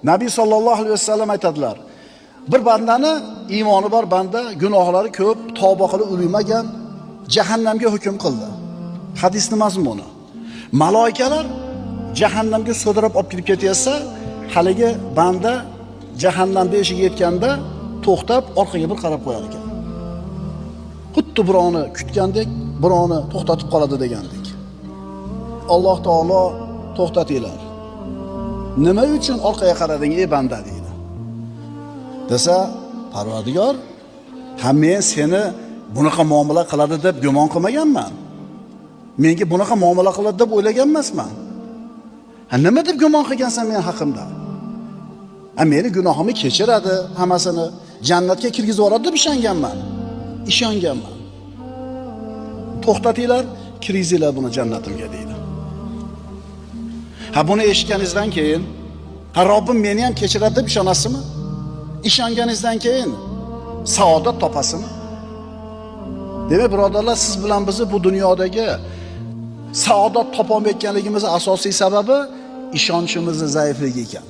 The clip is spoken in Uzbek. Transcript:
Nabiy sallallohu alayhi vasallam aytadilar: bir bandani iymoni bor banda, gunohlari ko'p, tavba qilib ulamagan, jahannamga hukm qildi. Hadisning mazmuni. Maloikalar jahannamga so'dirib olib kirib ketayotsa, haligi banda jahannamda eshigiga yetganda to'xtab orqaga bir qarab qo'yar ekan. Xuddi birovni kutgandek, birovni to'xtatib qoladi degandek. Alloh taolo to'xtatinglar. Nima uchun orqaga qarading ey banda deydi. Desa, Parvardigor, men seni bunaqa muomala qiladi deb gumon qilmaganman. Menga bunaqa muomala qiladi deb o'ylagan emasman. Nima deb gumon qilgansan men haqimda? Meni gunohimni kechiradi, hammasini jannatga kirgizib yuboradi deb ishonganman. To'xtatinglar, kiringizlar buni jannatimga deydi. Buni eshitganingizdan keyin, Robbim meni ham kechiradi deb ishonasizmi? Ishonganingizdan keyin saodat topasizmi? Demak, birodarlar, siz bilan bizni bu dunyodagi saodat topolmayotganligimizning asosiy sababi ishonchimizning zaifligi ekan.